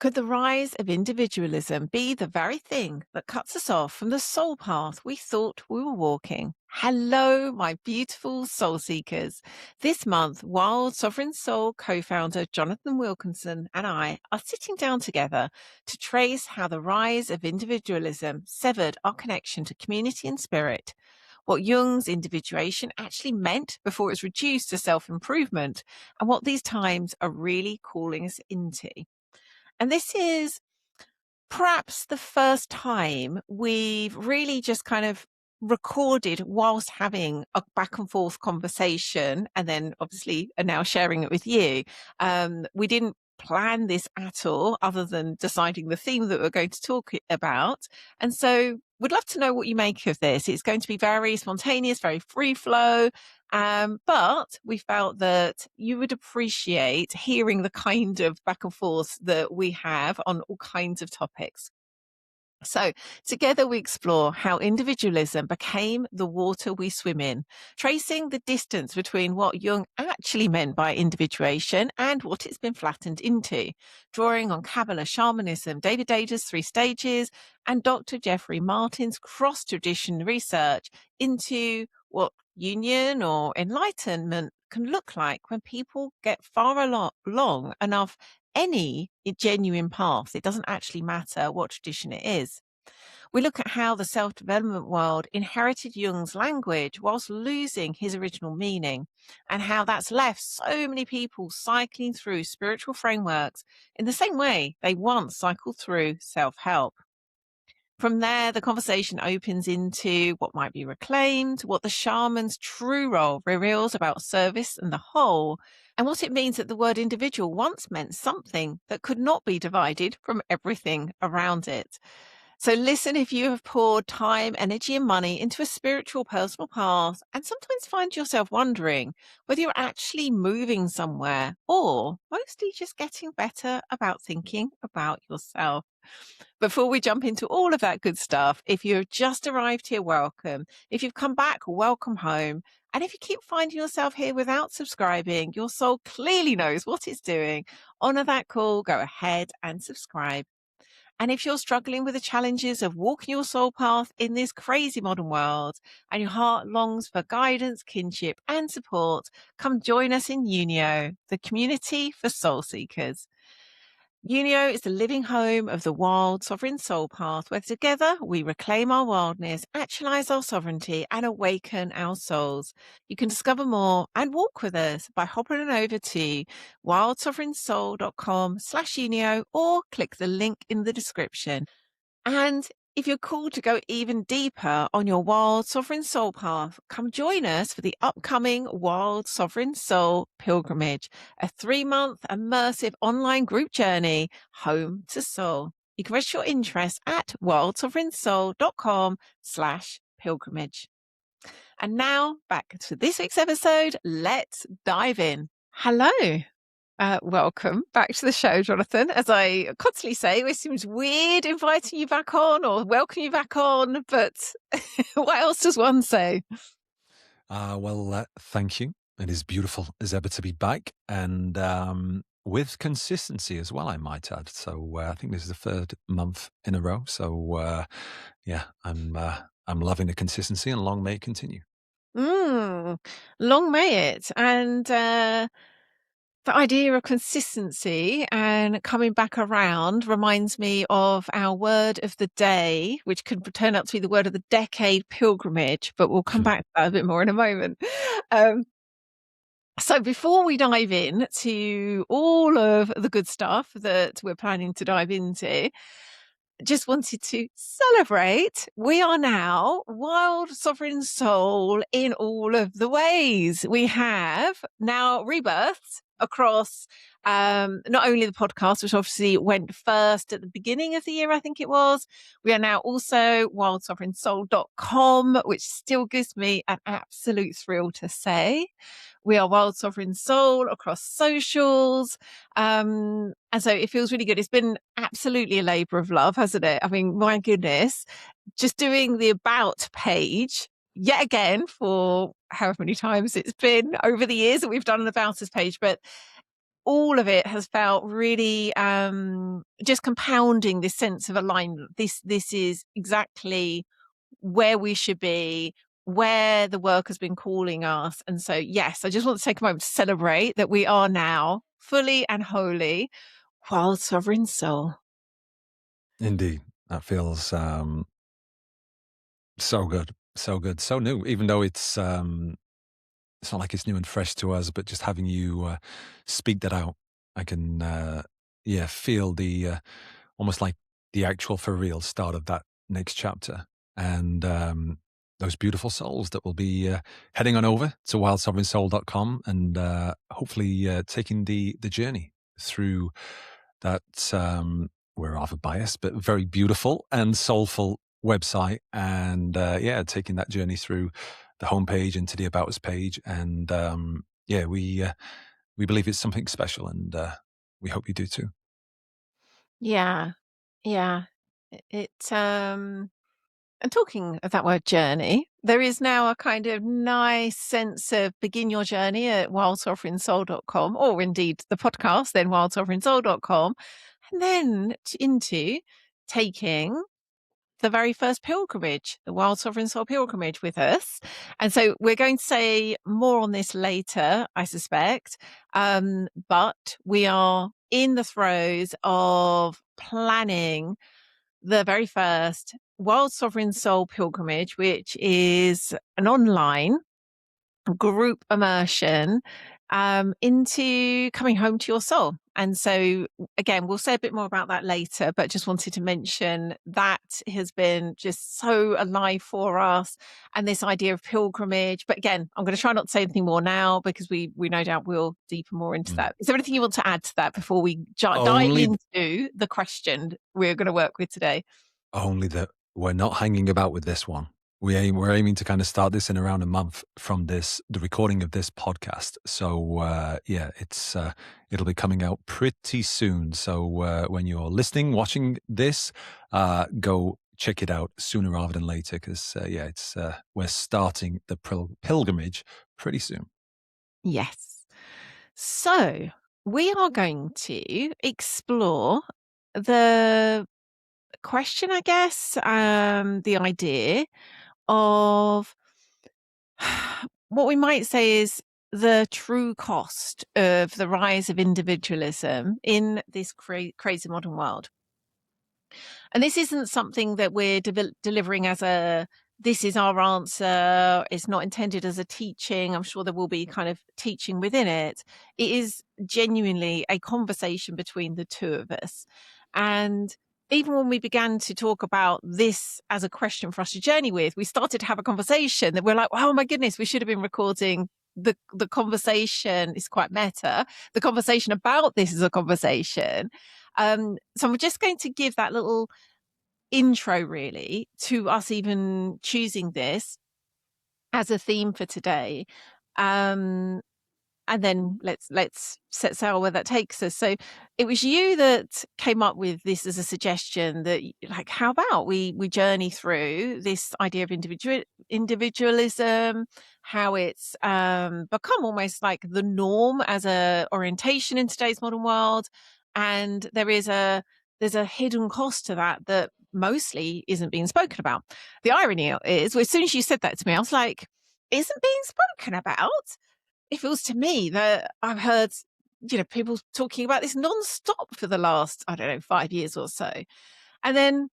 Could the rise of individualism be the very thing that cuts us off from the soul path we thought we were walking? Hello, my beautiful soul seekers. This month, Wild Sovereign Soul co-founder Jonathan Wilkinson and I are sitting down together to trace how the rise of individualism severed our connection to community and spirit, what Jung's individuation actually meant before it was reduced to self-improvement, and what these times are really calling us into. And this is perhaps the first time we've really just kind of recorded whilst having a back and forth conversation, and then obviously are now sharing it with you. We didn't plan this at all, other than deciding the theme that we're going to talk about. And so we'd love to know what you make of this. It's going to be very spontaneous, very free flow. But we felt that you would appreciate hearing the kind of back and forth that we have on all kinds of topics. So together we explore how individualism became the water we swim in, tracing the distance between what Jung actually meant by individuation and what it's been flattened into, drawing on Kabbalah, shamanism, David Data's 3 stages, and Dr. Jeffrey Martin's cross-tradition research into what union or enlightenment can look like when people get far along enough any genuine path. It doesn't actually matter what tradition it is. We look at how the self-development world inherited Jung's language whilst losing his original meaning, and how that's left so many people cycling through spiritual frameworks in the same way they once cycled through self-help. From there, the conversation opens into what might be reclaimed, what the shaman's true role reveals about service and the whole, and what it means that the word individual once meant something that could not be divided from everything around it. So listen if you have poured time, energy, and money into a spiritual personal path and sometimes find yourself wondering whether you're actually moving somewhere or mostly just getting better about thinking about yourself. Before we jump into all of that good stuff, if you've just arrived here, welcome. If you've come back, welcome home. And if you keep finding yourself here without subscribing, your soul clearly knows what it's doing. Honor that call, go ahead and subscribe. And if you're struggling with the challenges of walking your soul path in this crazy modern world and your heart longs for guidance, kinship, and support, come join us in Unio, the community for soul seekers. Unio is the living home of the Wild Sovereign Soul Path, where together we reclaim our wildness, actualize our sovereignty, and awaken our souls. You can discover more and walk with us by hopping on over to wildsovereignsoul.com/Unio or click the link in the description. And if you're called to go even deeper on your Wild Sovereign Soul path, come join us for the upcoming Wild Sovereign Soul Pilgrimage, a 3-month immersive online group journey home to soul. You can register your interest at wildsovereignsoul.com/pilgrimage. And now back to this week's episode. Let's dive in. Hello. Welcome back to the show, Jonathan. As I constantly say, it seems weird inviting you back on or welcoming you back on, but what else does one say? Thank you. It is beautiful as ever to be back, and with consistency as well, I might add. So I think this is the 3rd month in a row. So yeah, I'm loving the consistency, and long may it continue. Long may it. And the idea of consistency and coming back around reminds me of our word of the day, which could turn out to be the word of the decade, pilgrimage, but we'll come back to that a bit more in a moment. So before we dive in to all of the good stuff that we're planning to dive into, just wanted to celebrate. We are now Wild Sovereign Soul in all of the ways. We have now rebirths across not only the podcast, which obviously went first at the beginning of the year, I think it was. We are now also wildsovereignsoul.com, which still gives me an absolute thrill to say. We are Wild Sovereign Soul across socials. And so it feels really good. It's been absolutely a labour of love, hasn't it? I mean, my goodness, just doing the about page yet again for however many times it's been over the years that we've done an about us page. But all of it has felt really just compounding this sense of alignment. This is exactly where we should be, where the work has been calling us. And so, yes, I just want to take a moment to celebrate that we are now fully and wholly Wild Sovereign Soul. Indeed. That feels so good. So good. So new. Even though it's not like it's new and fresh to us, but just having you speak that out, I can feel the almost like the actual for real start of that next chapter. And those beautiful souls that will be heading on over to wildsovereignsoul.com and hopefully taking the journey through that we're rather biased, but very beautiful and soulful website. And taking that journey through the homepage into the About Us page. And we believe it's something special, and we hope you do too. Yeah. Yeah. And talking of that word journey, there is now a kind of nice sense of begin your journey at wildsovereignsoul.com, or indeed the podcast, then wildsovereignsoul.com, and then into taking the very first pilgrimage, the Wild Sovereign Soul pilgrimage with us. And so we're going to say more on this later, I suspect. But we are in the throes of planning the very first Wild Sovereign Soul pilgrimage, which is an online group immersion into coming home to your soul. And so, again, we'll say a bit more about that later, but just wanted to mention that has been just so alive for us, and this idea of pilgrimage. But again, I'm going to try not to say anything more now because we no doubt will deepen more into that. Is there anything you want to add to that before we dive Only into the question we're going to work with today? Only that we're not hanging about with this one. We're aiming to kind of start this in around a month from the recording of this podcast. So it'll be coming out pretty soon. So when you're listening, watching this, go check it out sooner rather than later, because we're starting the pilgrimage pretty soon. Yes. So we are going to explore the question, I guess, the idea of what we might say is the true cost of the rise of individualism in this crazy modern world. And this isn't something that we're delivering as this is our answer. It's not intended as a teaching. I'm sure there will be kind of teaching within it. It is genuinely a conversation between the two of us. And even when we began to talk about this as a question for us to journey with, we started to have a conversation that we're like, oh my goodness, we should have been recording the conversation. Is quite meta. The conversation about this is a conversation. So I'm just going to give that little intro really to us even choosing this as a theme for today. And then let's set sail where that takes us. So it was you that came up with this as a suggestion that, like, how about we journey through this idea of individualism, how it's become almost like the norm as a orientation in today's modern world, and there's a hidden cost to that mostly isn't being spoken about. The irony is, as soon as you said that to me, I was like, isn't being spoken about? It feels to me that I've heard, people talking about this nonstop for the last, 5 years or so. And then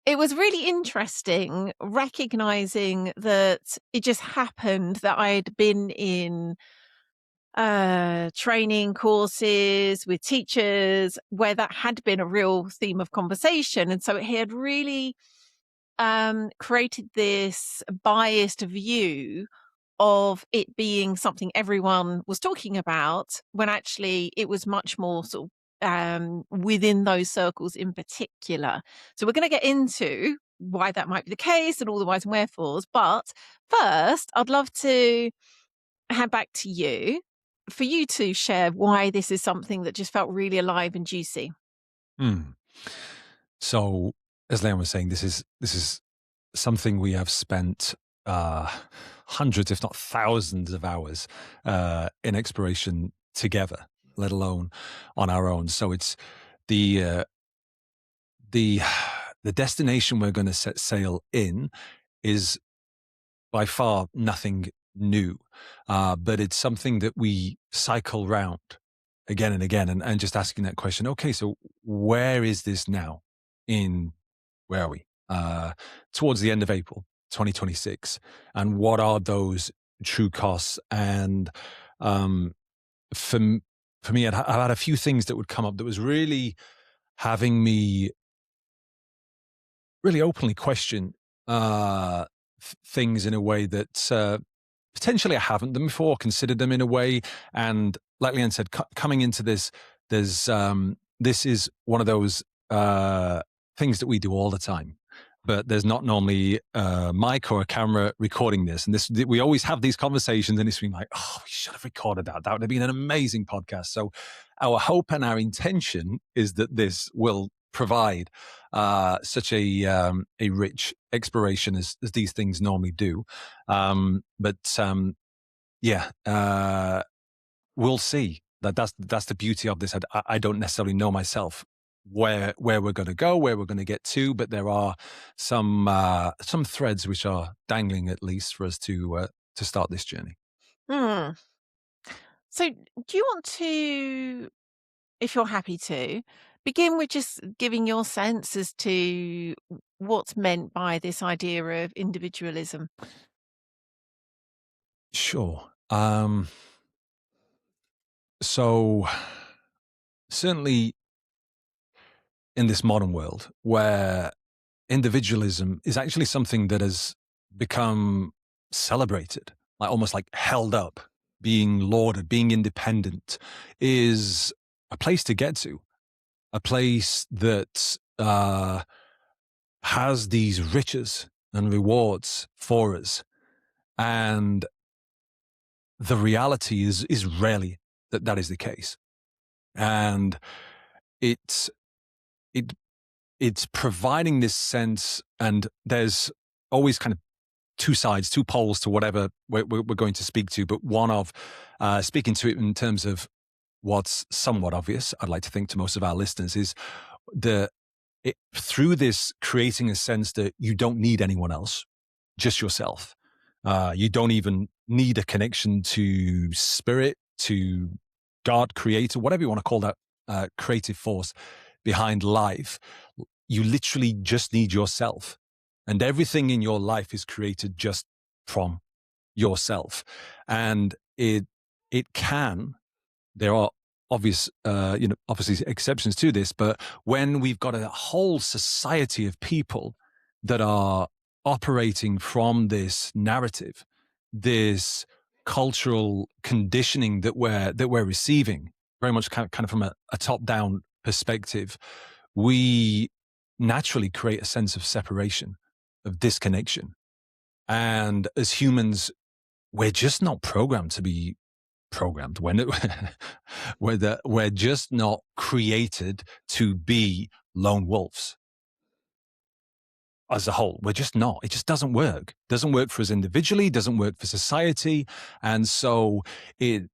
it was really interesting recognizing that it just happened that I'd been in training courses with teachers where that had been a real theme of conversation. And so it had really created this biased view of it being something everyone was talking about, when actually it was much more sort of within those circles in particular. So we're going to get into why that might be the case and all the whys and wherefores. But first, I'd love to hand back to you for you to share why this is something that just felt really alive and juicy. So, as Lian was saying, this is something we have spent hundreds, if not thousands, of hours in exploration together, let alone on our own. So it's the the destination we're going to set sail in is by far nothing new, but it's something that we cycle round again and again, and just asking that question. Okay, so where is this now? Where are we? Towards the end of April 2026, and what are those true costs? And for me, I've had a few things that would come up that was really having me really openly question things in a way that potentially I haven't done before, considered them in a way. And like Lian said, coming into this, this is one of those things that we do all the time. But there's not normally a mic or a camera recording this. And we always have these conversations, and it's been like, oh, we should have recorded that. That would have been an amazing podcast. So our hope and our intention is that this will provide such a rich exploration as these things normally do. We'll see. That's the beauty of this. I don't necessarily know myself where we're going to go, where we're going to get to, but there are some threads which are dangling, at least, for us to start this journey. Hmm. So, do you want to, if you're happy to, begin with just giving your sense as to what's meant by this idea of individualism? Sure. So certainly in this modern world where individualism is actually something that has become celebrated, like almost like held up, being lauded, being independent, is a place to get to, a place that has these riches and rewards for us. And the reality is rarely that is the case. And it's providing this sense, and there's always kind of two sides, two poles to whatever we're going to speak to, but one of speaking to it in terms of what's somewhat obvious, I'd like to think to most of our listeners, is through this creating a sense that you don't need anyone else, just yourself. You don't even need a connection to spirit, to God, creator, whatever you want to call that creative force behind life. You literally just need yourself, and everything in your life is created just from yourself. And it can, there are obviously exceptions to this, but when we've got a whole society of people that are operating from this narrative, this cultural conditioning that we're receiving, very much kind of from a top-down perspective, we naturally create a sense of separation, of disconnection. And as humans, we're just not programmed to be programmed. We're just not created to be lone wolves. As a whole, we're just not. It just doesn't work. Doesn't work for us individually, doesn't work for society. And so it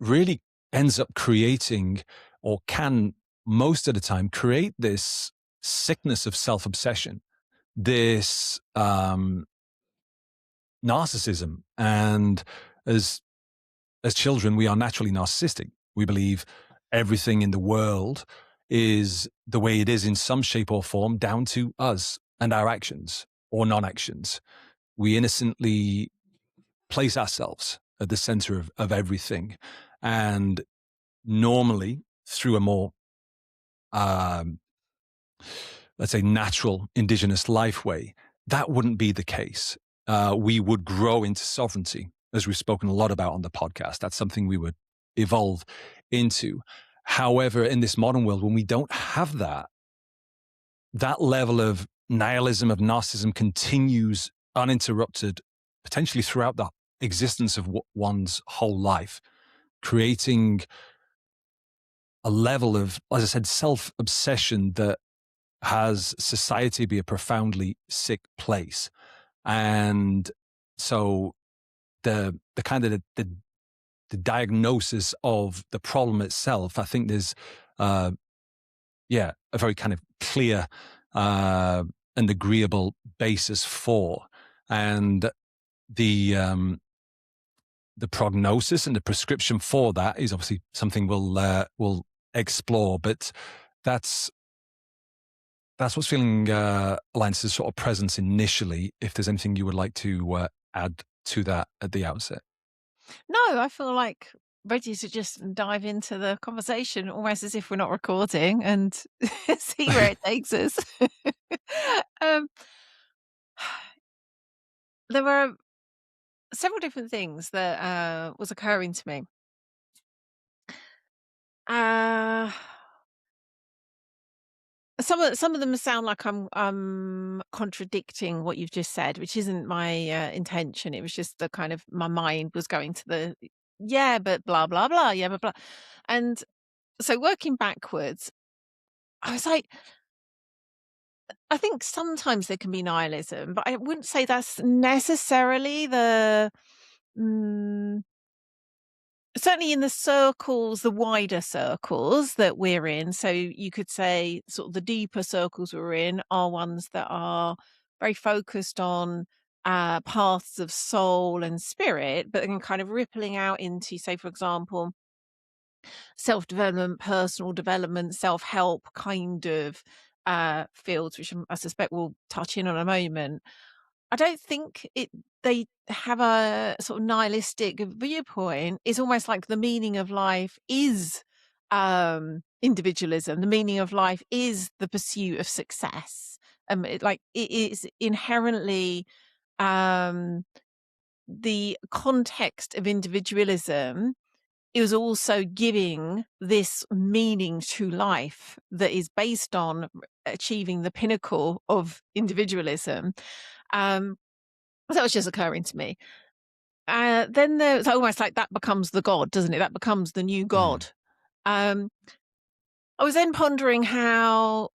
really ends up creating, or can most of the time create, this sickness of self-obsession, this narcissism. And as children, we are naturally narcissistic. We believe everything in the world is the way it is in some shape or form, down to us and our actions or non-actions. We innocently place ourselves at the center of everything. And normally, through a more, let's say, natural indigenous life way, that wouldn't be the case. We would grow into sovereignty, as we've spoken a lot about on the podcast. That's something we would evolve into. However, in this modern world, when we don't have that level of nihilism, of narcissism, continues uninterrupted, potentially throughout the existence of one's whole life, creating a level of, as I said, self-obsession that has society be a profoundly sick place. And so the kind of the diagnosis of the problem itself, I think there's a very kind of clear and agreeable basis for, and the prognosis and the prescription for that is obviously something we'll explore, but that's what's feeling Alliance's sort of presence initially. If there's anything you would like to add to that at the outset. No, I feel like ready to just dive into the conversation, almost as if we're not recording, and see where it takes us. um, there were several different things that was occurring to me. Uh, some of them sound like I'm contradicting what you've just said, which isn't my intention. It was just the kind of my mind was going to the yeah, but blah blah blah, yeah, but blah, and so working backwards, I was like, I think sometimes there can be nihilism, but I wouldn't say that's necessarily the mm, certainly in the circles, the wider circles that we're in. So you could say sort of the deeper circles we're in are ones that are very focused on paths of soul and spirit, but then kind of rippling out into, say, for example, self-development, personal development, self-help kind of fields, which I suspect we'll touch in on a moment. I don't think they have a sort of nihilistic viewpoint. It's almost like the meaning of life is individualism. The meaning of life is the pursuit of success. It is inherently um, the context of individualism is also giving this meaning to life that is based on achieving the pinnacle of individualism. Um, that was just occurring to me. Then there's almost like that becomes the God, doesn't it? That becomes the new Mm. God. Um, I was then pondering how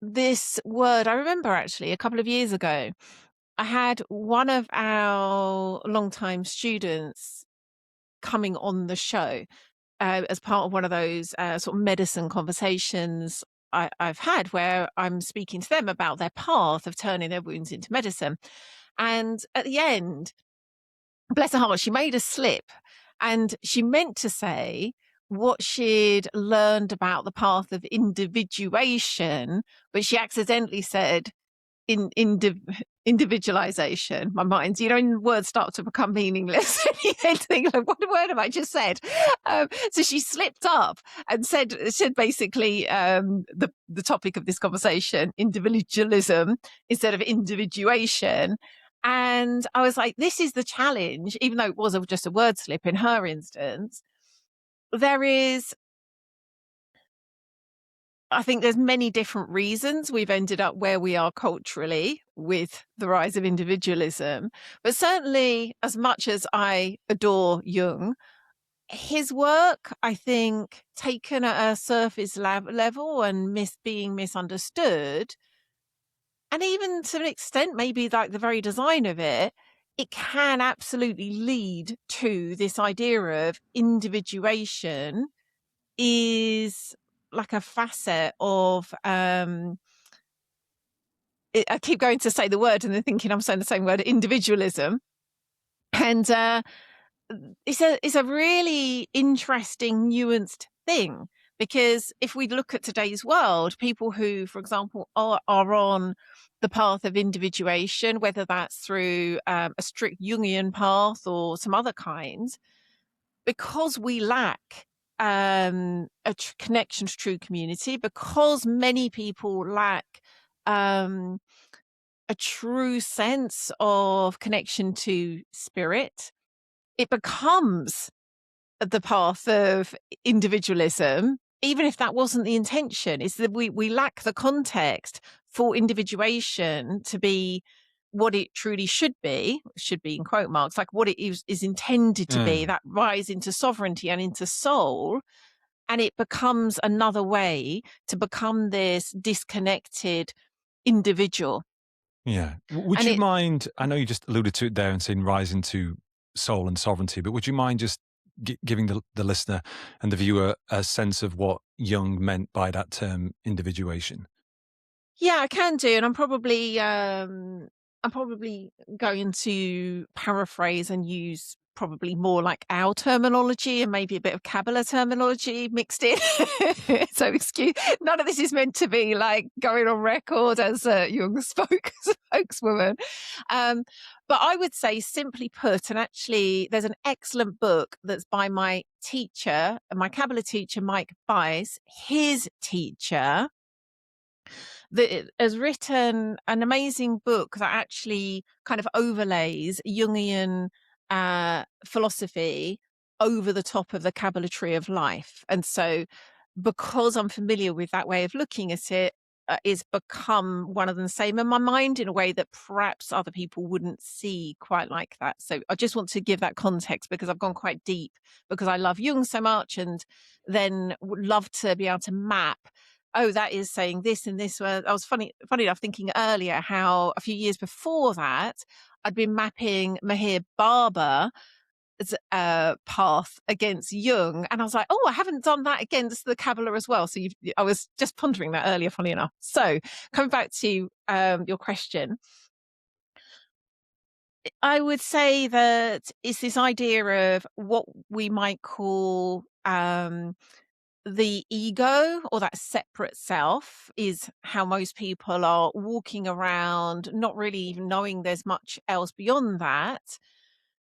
this word, I remember actually a couple of years ago, I had one of our longtime students coming on the show as part of one of those sort of medicine conversations I've had where I'm speaking to them about their path of turning their wounds into medicine. And at the end, bless her heart, she made a slip and she meant to say what she'd learned about the path of individuation, but she accidentally said individualization. My mind, when words start to become meaningless, you think, like, what word have I just said? So she slipped up and said basically the topic of this conversation, individualism instead of individuation. And I was like, this is the challenge, even though it was just a word slip in her instance. I think there's many different reasons we've ended up where we are culturally with the rise of individualism. But certainly, as much as I adore Jung, his work, I think, taken at a surface level and being misunderstood, and even to an extent, maybe like the very design of it, it can absolutely lead to this idea of individuation is like a facet of I keep going to say the word and then thinking I'm saying the same word, individualism. And it's a really interesting, nuanced thing, because if we look at today's world, people who, for example, are on the path of individuation, whether that's through a strict Jungian path or some other kinds, because we lack connection to true community, because many people lack a true sense of connection to spirit, it becomes the path of individualism, even if that wasn't the intention. Is that we lack the context for individuation to be what it truly should be in quote marks, like what it is intended to be, that rise into sovereignty and into soul. And it becomes another way to become this disconnected individual. Yeah. Would And you mind? I know you just alluded to it there and saying rise into soul and sovereignty, but would you mind just giving the listener and the viewer a sense of what Jung meant by that term individuation? Yeah, I can do, and I'm probably going to paraphrase and use probably more like our terminology and maybe a bit of Kabbalah terminology mixed in. So excuse, none of this is meant to be like going on record as a Jung spokeswoman. Um, but I would say, simply put, and actually, there's an excellent book that's by my teacher, my Kabbalah teacher, Mike Bice. His teacher that has written an amazing book that actually kind of overlays Jungian philosophy over the top of the Kabbalah tree of life. And so, because I'm familiar with that way of looking at it, it's become one of the same in my mind in a way that perhaps other people wouldn't see quite like that. So I just want to give that context because I've gone quite deep because I love Jung so much, and then would love to be able to map, oh, that is saying this and this. I was funny enough thinking earlier how a few years before that, I'd been mapping Mahir Baba path against Jung, and I was like, oh, I haven't done that against the Kabbalah as well. So I was just pondering that earlier, funny enough. So coming back to your question, I would say that it's this idea of what we might call the ego, or that separate self, is how most people are walking around, not really even knowing there's much else beyond that.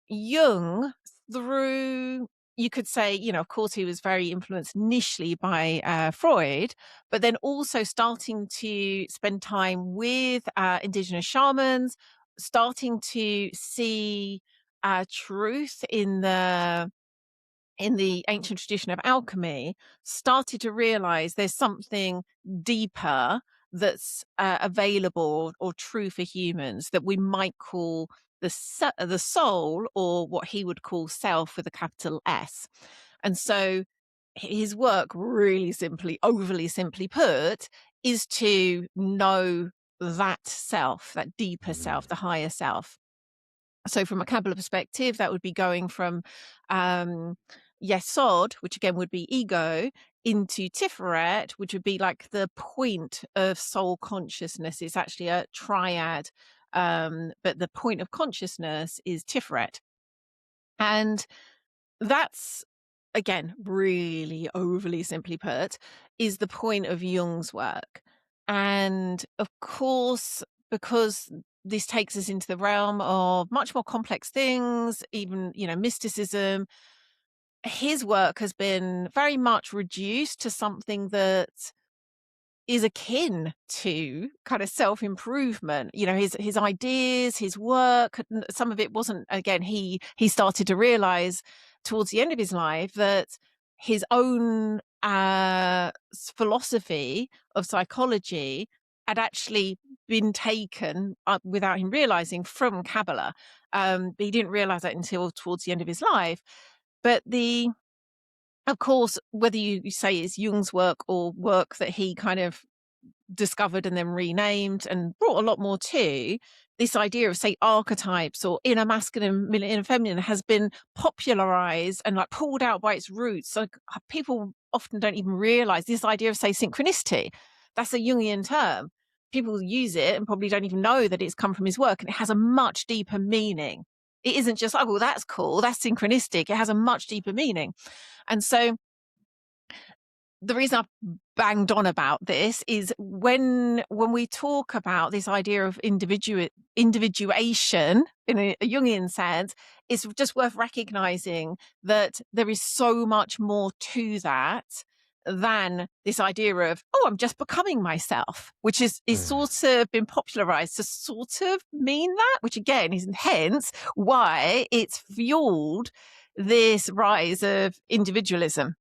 Jung, through, you could say, of course, he was very influenced initially by Freud, but then also starting to spend time with indigenous shamans, starting to see truth in the ancient tradition of alchemy, started to realize there's something deeper that's available or true for humans that we might call the soul, or what he would call self with a capital S. And so his work, really simply, overly simply put, is to know that self, that deeper self, the higher self. So from a Kabbalah perspective, that would be going from Yesod, which again would be ego, into Tiferet, which would be like the point of soul consciousness. It's actually a triad, but the point of consciousness is Tiferet. And that's, again, really overly simply put, is the point of Jung's work. And of course, because this takes us into the realm of much more complex things, even, mysticism, his work has been very much reduced to something that is akin to kind of self-improvement. His ideas, his work, some of it wasn't, again, he started to realize towards the end of his life that his own philosophy of psychology had actually been taken without him realizing from Kabbalah. But he didn't realize that until towards the end of his life. But of course, whether you say it's Jung's work or work that he kind of discovered and then renamed and brought a lot more to, this idea of, say, archetypes or inner masculine, inner feminine has been popularized and like pulled out by its roots. Like, people often don't even realize this idea of, say, synchronicity. That's a Jungian term. People use it and probably don't even know that it's come from his work, and it has a much deeper meaning. It isn't just, oh, well, that's cool, that's synchronistic. It has a much deeper meaning. And so the reason I've banged on about this is when we talk about this idea of individuation in a Jungian sense, it's just worth recognizing that there is so much more to that than this idea of, oh, I'm just becoming myself, which is sort of been popularized to sort of mean that, which again is hence why it's fueled this rise of individualism.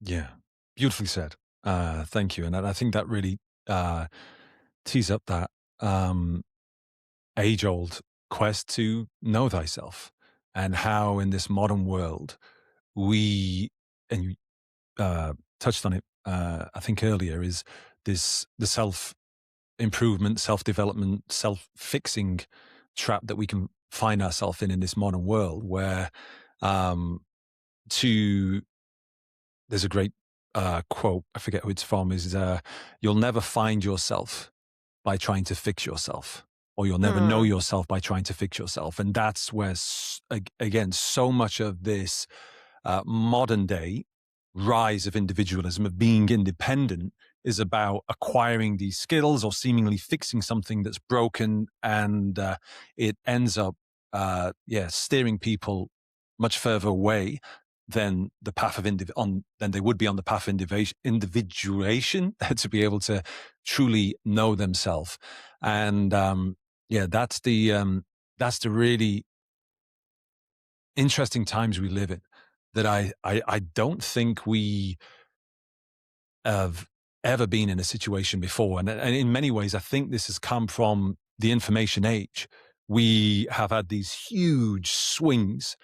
Yeah, beautifully said. Thank you. And I think that really tees up that age-old quest to know thyself, and how in this modern world we, and you touched on it, I think earlier, is the self-improvement, self-development, self-fixing trap that we can find ourselves in this modern world where um, to there's a great quote, I forget who it's from, is you'll never find yourself by trying to fix yourself, or you'll never know yourself by trying to fix yourself. And that's where, again, so much of this modern day rise of individualism, of being independent, is about acquiring these skills or seemingly fixing something that's broken. And it ends up, steering people much further away than the path of than they would be on the path of individuation to be able to truly know themselves. And that's the really interesting times we live in, that I don't think we have ever been in a situation before. And in many ways, I think this has come from the information age. We have had these huge swings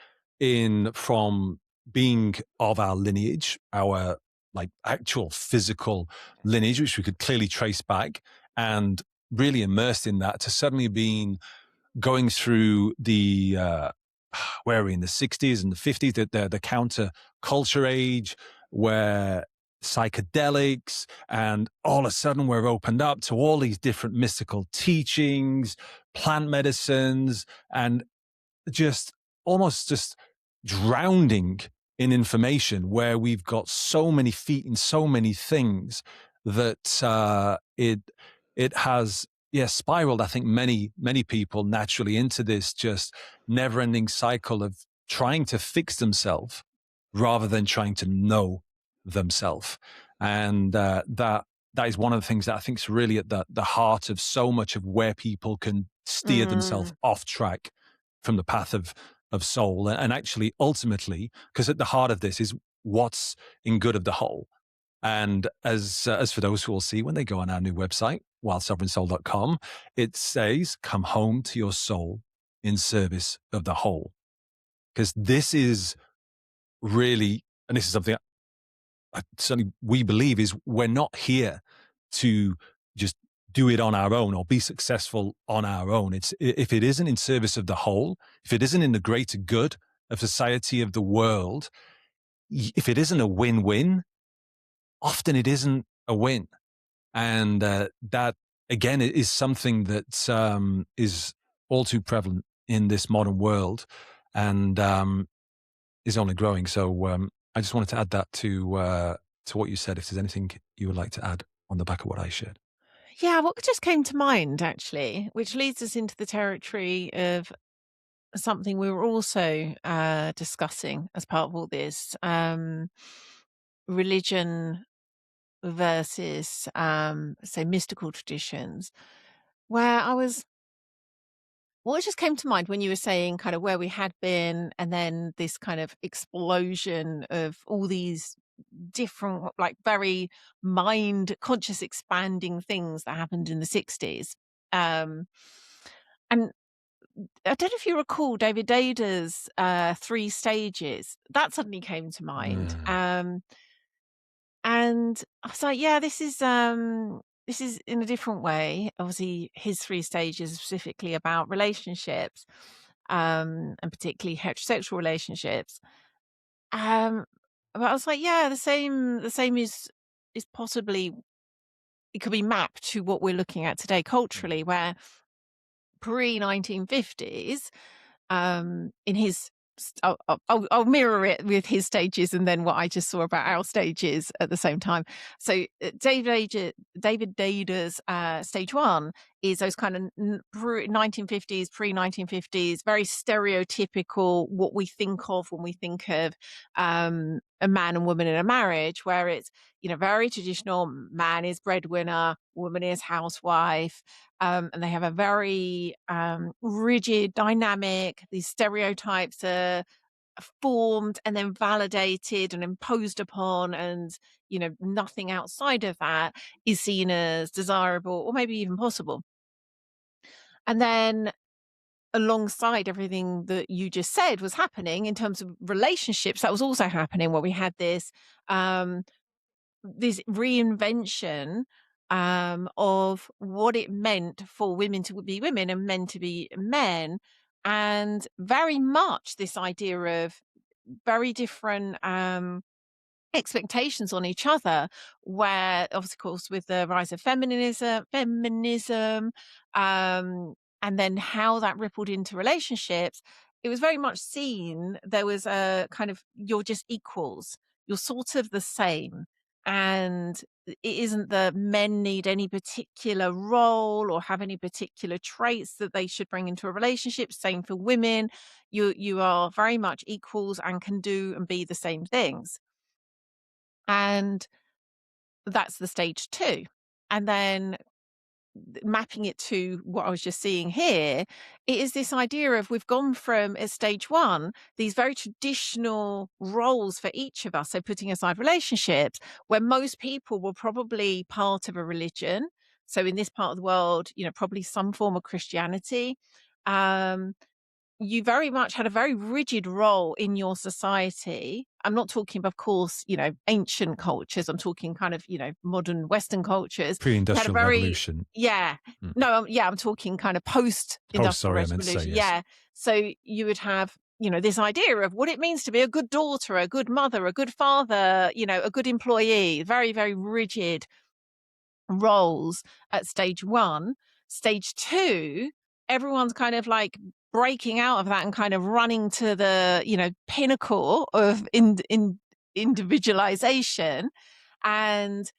from being of our lineage, our like actual physical lineage, which we could clearly trace back, and really immersed in that, to suddenly being going through the where are we, in the 60s and the 50s, the counter culture age, where psychedelics, and all of a sudden we're opened up to all these different mystical teachings, plant medicines, and just almost just drowning in information, where we've got so many feet in so many things that it has spiraled, I think, many people naturally into this just never-ending cycle of trying to fix themselves rather than trying to know themselves. And that is one of the things that I think is really at the heart of so much of where people can steer themselves off track from the path of soul. And actually, ultimately, because at the heart of this is what's in good of the whole. And as for those who will see when they go on our new website, wildsovereignsoul.com, it says, come home to your soul in service of the whole. Because this is really, and this is something certainly we believe, is we're not here to just do it on our own or be successful on our own. It's, if it isn't in service of the whole, if it isn't in the greater good of society, of the world, if it isn't a win-win, often it isn't a win. And that, again, is something that is all too prevalent in this modern world, and is only growing. So I just wanted to add that to what you said. If there's anything you would like to add on the back of what I shared. Yeah, what just came to mind, actually, which leads us into the territory of something we were also discussing as part of all this, religion versus, say, mystical traditions, where what just came to mind when you were saying kind of where we had been, and then this kind of explosion of all these different, like, very mind conscious expanding things that happened in the 60s. Um, and I don't know if you recall David Dada's three stages. That suddenly came to mind. And I was like, yeah, this is in a different way. Obviously, his three stages are specifically about relationships, and particularly heterosexual relationships. Um, but I was like, yeah, the same is possibly, it could be mapped to what we're looking at today culturally, where pre 1950s, in his I'll mirror it with his stages and then what I just saw about our stages at the same time. So David Dada's stage one is those kind of 1950s, pre-1950s, very stereotypical, what we think of when we think of a man and woman in a marriage, where it's, very traditional. Man is breadwinner, woman is housewife, and they have a very rigid dynamic. These stereotypes are formed and then validated and imposed upon, and nothing outside of that is seen as desirable or maybe even possible. And then alongside everything that you just said was happening in terms of relationships, that was also happening, where we had this reinvention of what it meant for women to be women and men to be men, And very much this idea of very different expectations on each other, where of course with the rise of feminism, and then how that rippled into relationships, it was very much seen there was a kind of, you're just equals, you're sort of the same, and it isn't that men need any particular role or have any particular traits that they should bring into a relationship. Same for women, you are very much equals and can do and be the same things. And that's the stage 2. And then mapping it to what I was just seeing here, it is this idea of, we've gone from, at stage 1, these very traditional roles for each of us. So putting aside relationships, where most people were probably part of a religion. So in this part of the world, probably some form of Christianity. Um, you very much had a very rigid role in your society. I'm not talking, of course, ancient cultures. I'm talking kind of, modern Western cultures. You had a Pre-industrial very, revolution. yeah, Mm. no, yeah, I'm talking kind of Oh, post-industrial sorry, I meant to say revolution. yes. Yeah. So you would have, this idea of what it means to be a good daughter, a good mother, a good father, a good employee, very, very rigid roles at stage 1. Stage 2, everyone's kind of like breaking out of that and kind of running to the, pinnacle of individualization. And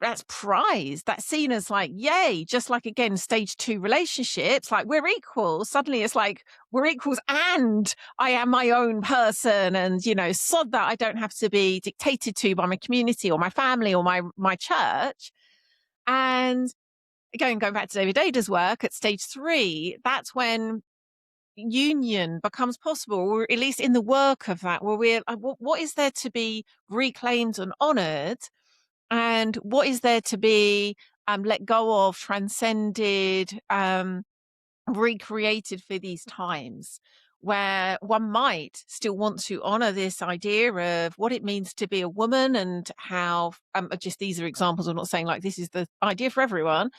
that's prized. That's seen as like, yay, just like, again, stage 2 relationships, like we're equals. Suddenly it's like, we're equals and I am my own person. And, sod that I don't have to be dictated to by my community or my family or my church. And going back to David Ada's work, at stage 3, that's when union becomes possible, or at least in the work of that, where we're what is there to be reclaimed and honored, and what is there to be let go of, transcended, recreated for these times, where one might still want to honor this idea of what it means to be a woman, and how just, these are examples. I'm not saying like this is the idea for everyone,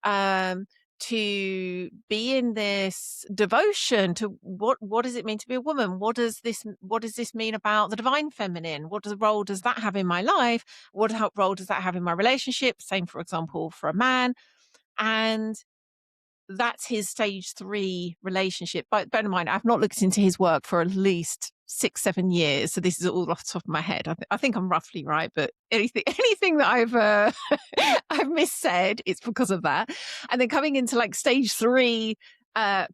um, to be in this devotion to what does it mean to be a woman? What does this mean about the divine feminine? What role does that have in my life? What role does that have in my relationship? Same, for example, for a man. And that's his stage 3 relationship. But bear in mind, I've not looked into his work for at least 6-7 years, so this is all off the top of my head. I think I'm roughly right, but anything that I've I've missaid, it's because of that. And then coming into like stage 3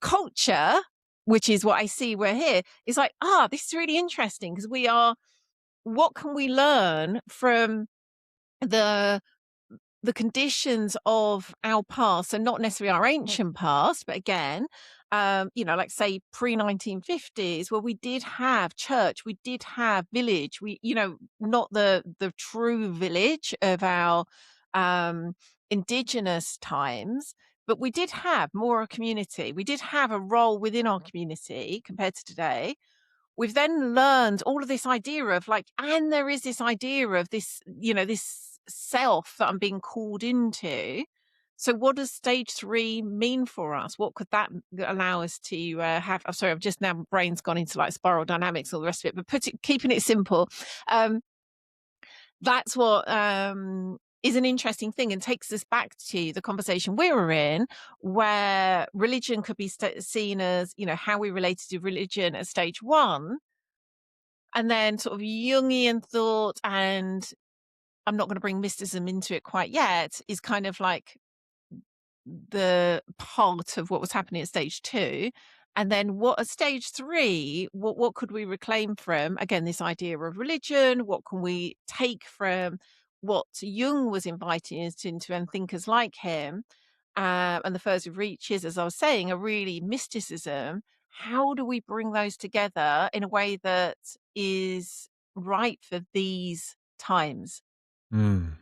culture, which is what I see we're here, is like, this is really interesting, because what can we learn from the conditions of our past, and not necessarily our ancient past, but again, like say pre-1950s, where we did have church, we did have village, we, not the true village of our indigenous times, but we did have more a community. We did have a role within our community compared to today. We've then learned all of this idea of like, and there is this idea of this, this self that I'm being called into. So what does stage 3 mean for us? What could that allow us to have? I'm sorry, I've just now, brain's gone into like spiral dynamics, all the rest of it, but keeping it simple. That's what is an interesting thing, and takes us back to the conversation we were in, where religion could be seen as, how we related to religion at stage 1, and then sort of Jungian thought, and I'm not going to bring mysticism into it quite yet, is kind of like the part of what was happening at stage 2. And then what at stage 3, what could we reclaim from, again, this idea of religion? What can we take from what Jung was inviting us into, and thinkers like him, and the further reaches, as I was saying, are really mysticism. How do we bring those together in a way that is right for these times? Mm.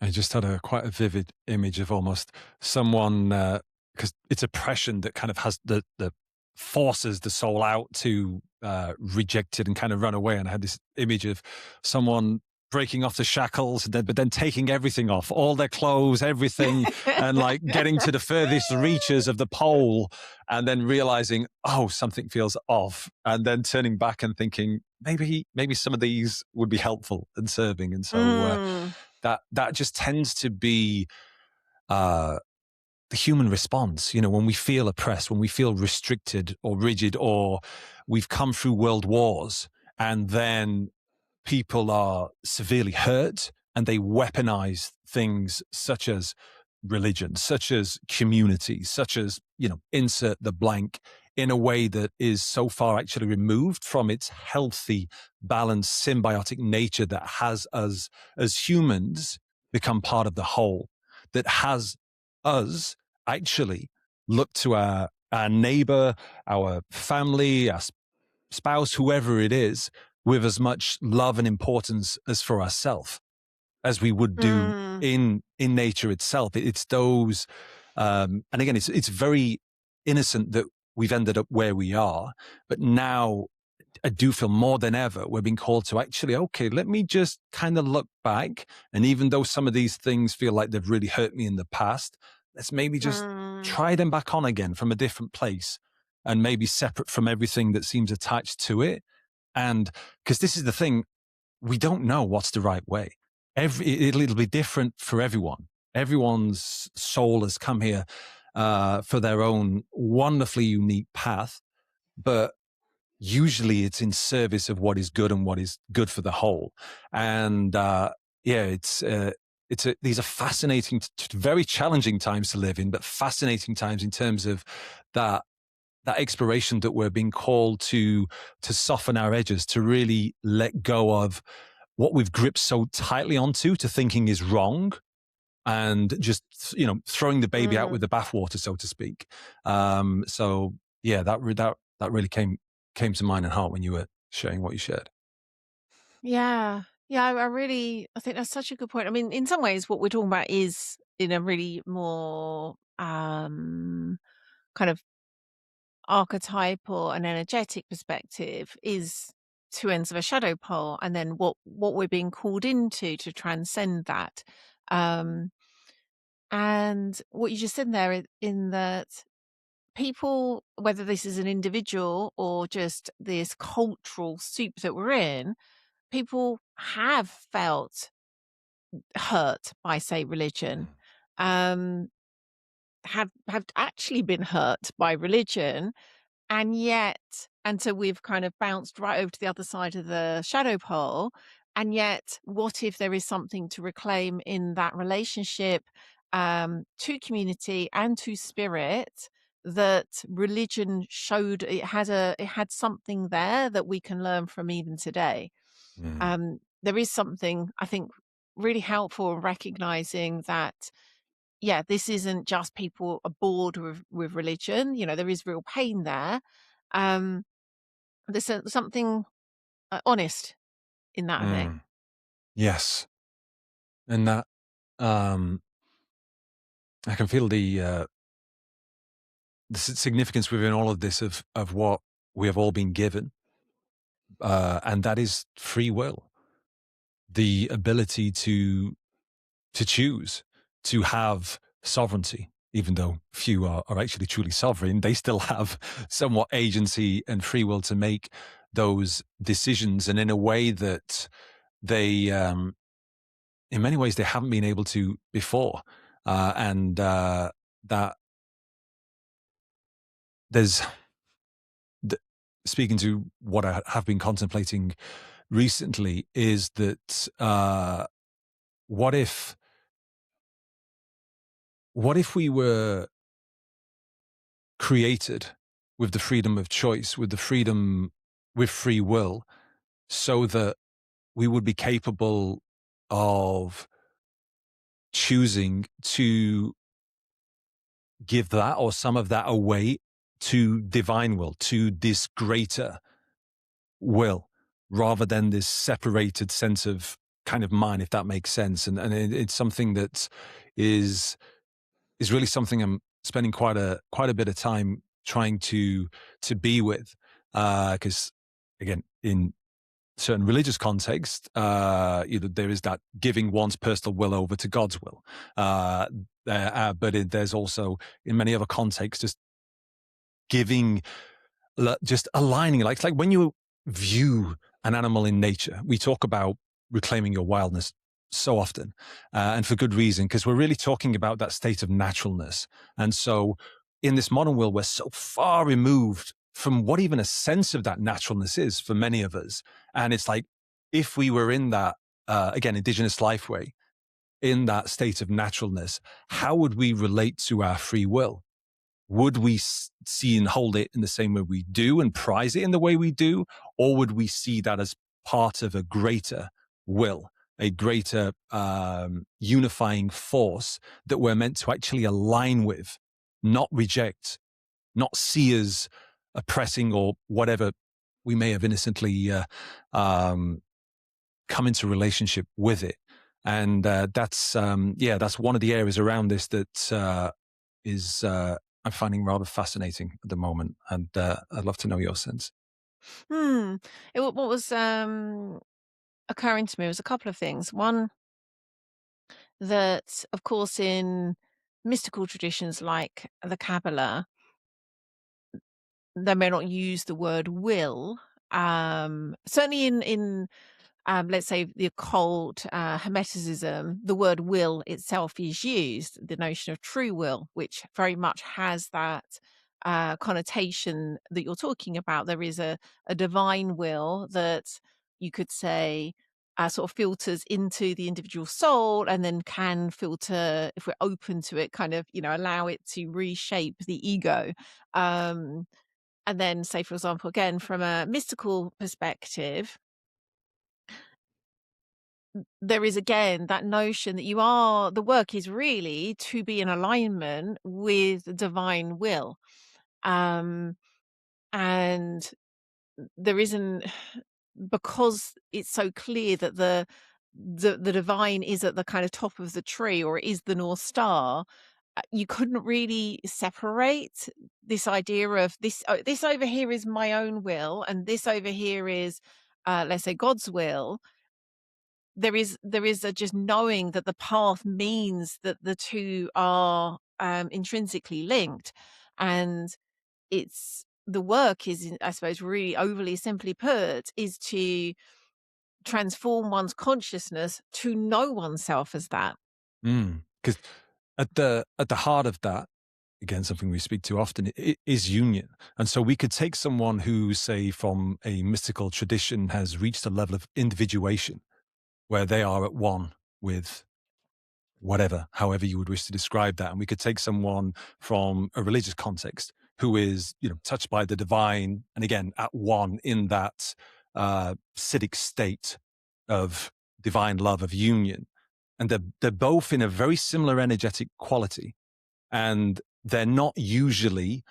I just had quite a vivid image of almost someone, because it's oppression that kind of has the forces the soul out to reject it and kind of run away. And I had this image of someone breaking off the shackles, but then taking everything off, all their clothes, everything, and like getting to the furthest reaches of the pole, and then realizing, oh, something feels off, and then turning back and thinking, maybe some of these would be helpful and serving. And so that just tends to be the human response. When we feel oppressed, when we feel restricted or rigid, or we've come through world wars, and then people are severely hurt and they weaponize things such as religion, such as community, such as, insert the blank, in a way that is so far actually removed from its healthy, balanced, symbiotic nature that has us as humans become part of the whole, that has us actually look to our neighbor, our family, our spouse, whoever it is, with as much love and importance as for ourselves as we would do in nature itself. It's those, and again, it's very innocent that we've ended up where we are, but now I do feel more than ever we're being called to actually, okay, let me just kind of look back, and even though some of these things feel like they've really hurt me in the past, let's maybe just try them back on again from a different place, and maybe separate from everything that seems attached to it. And because this is the thing, we don't know what's the right way. It'll be different for everyone. Everyone's soul has come here for their own wonderfully unique path, but usually it's in service of what is good and what is good for the whole. And these are fascinating, very challenging times to live in, but fascinating times in terms of that exploration that we're being called to soften our edges, to really let go of what we've gripped so tightly onto, to thinking is wrong, and just, throwing the baby out with the bathwater, so to speak. So yeah, that really came to mind and heart when you were sharing what you shared. Yeah. Yeah, I think that's such a good point. I mean, in some ways, what we're talking about is in a really more kind of archetypal and energetic perspective is two ends of a shadow pole, and then what we're being called into to transcend that. And what you just said there in that people, whether this is an individual or just this cultural soup that we're in, people have felt hurt by, say, religion, um, have actually been hurt by religion, and so we've kind of bounced right over to the other side of the shadow pole. And yet, what if there is something to reclaim in that relationship, to community and to spirit, that religion showed it had something there that we can learn from even today. There is something, I think, really helpful in recognizing that, yeah, this isn't just people are bored with religion. There is real pain there. Um, there's something honest in that, I think. Yes. And that, I can feel the significance within all of this of what we have all been given, and that is free will, the ability to choose, to have sovereignty. Even though few are actually truly sovereign, they still have somewhat agency and free will to make those decisions, and in a way that they, in many ways, they haven't been able to before. And that there's, speaking to what I have been contemplating recently, is that what if we were created with the freedom of choice, with free will, so that we would be capable of choosing to give that or some of that away to divine will, to this greater will, rather than this separated sense of kind of mine, if that makes sense. And it's something that is really something I'm spending quite a bit of time trying to be with, because again, in certain religious context, there is that giving one's personal will over to God's will. But there's also, in many other contexts, just giving, just aligning. Like, it's like when you view an animal in nature, we talk about reclaiming your wildness so often, and for good reason, because we're really talking about that state of naturalness. And so in this modern world, we're so far removed from what even a sense of that naturalness is for many of us. And it's like, if we were in that, again, indigenous life way, in that state of naturalness, how would we relate to our free will? Would we see and hold it in the same way we do and prize it in the way we do? Or would we see that as part of a greater will, a greater unifying force that we're meant to actually align with, not reject, not see as oppressing or whatever we may have innocently come into relationship with it? And that's one of the areas around this that is I'm finding rather fascinating at the moment, and I'd love to know your sense. Hmm. What was occurring to me was a couple of things. One, that of course in mystical traditions like the Kabbalah, they may not use the word will. Certainly in let's say the occult, Hermeticism, the word will itself is used, the notion of true will, which very much has that connotation that you're talking about. There is a divine will that you could say sort of filters into the individual soul and then can filter, if we're open to it, kind of, allow it to reshape the ego. Um, and then, say, for example, again, from a mystical perspective, there is again that notion that the work is really to be in alignment with the divine will. Um, and there isn't, because it's so clear that the divine is at the kind of top of the tree, or it is the North Star. You couldn't really separate this idea of this over here is my own will, and this over here is, let's say, God's will. There is a just knowing that the path means that the two are intrinsically linked, and it's the work is, I suppose, really overly simply put, is to transform one's consciousness to know oneself as that. Because at the heart of that, again, something we speak to often, is union. And so we could take someone who, say, from a mystical tradition has reached a level of individuation where they are at one with whatever, however you would wish to describe that. And we could take someone from a religious context who is, touched by the divine, and again, at one in that citic state of divine love, of union. And they're both in a very similar energetic quality. And they're not usually,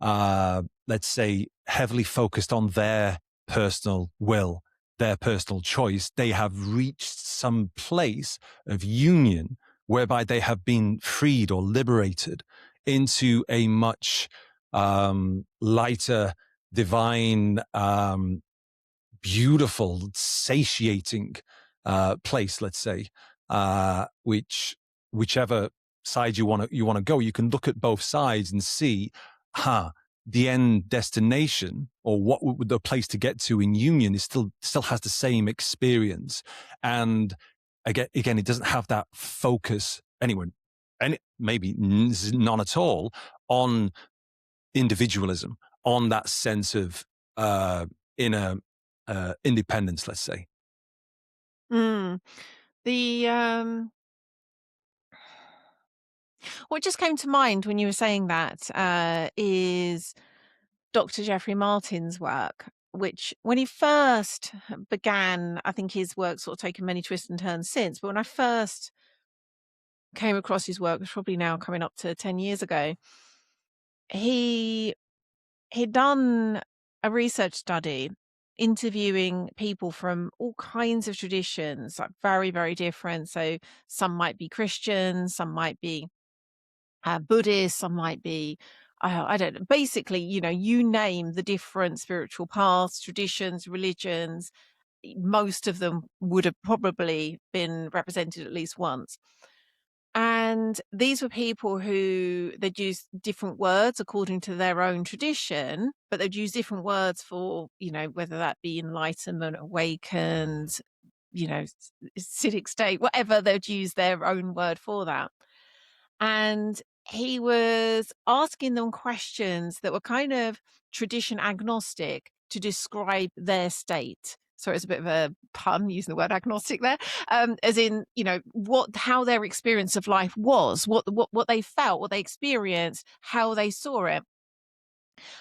let's say, heavily focused on their personal will, their personal choice. They have reached some place of union whereby they have been freed or liberated into a much lighter, divine, beautiful, satiating place, let's say, whichever side you want to go, you can look at both sides and see, the end destination, or what would the place to get to in union, is still has the same experience. And again, it doesn't have that focus anyway, and maybe none at all, on individualism, on that sense of inner independence, let's say. Mm. The What just came to mind when you were saying that is Dr. Jeffrey Martin's work, which when he first began, I think his work sort of taken many twists and turns since, but when I first came across his work, it was probably now coming up to 10 years ago, he he'd done a research study interviewing people from all kinds of traditions, like very, very different. So some might be Christian, some might be Buddhist, some might be, I don't know, basically, you name the different spiritual paths, traditions, religions. most of them would have probably been represented at least once. And these were people who they'd use different words according to their own tradition, but they'd use different words for, whether that be enlightenment, awakened, acidic state, whatever, they'd use their own word for that. And he was asking them questions that were kind of tradition agnostic to describe their state. So it's a bit of a pun using the word agnostic there, as in, how their experience of life was, what they felt, what they experienced, how they saw it.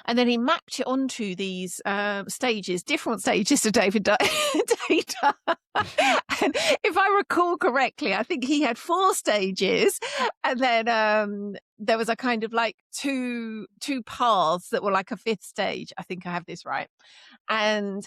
And then he mapped it onto these stages, different stages of David data. And if I recall correctly, I think he had 4 stages, and then there was a kind of like two paths that were like a 5th stage. I think I have this right. And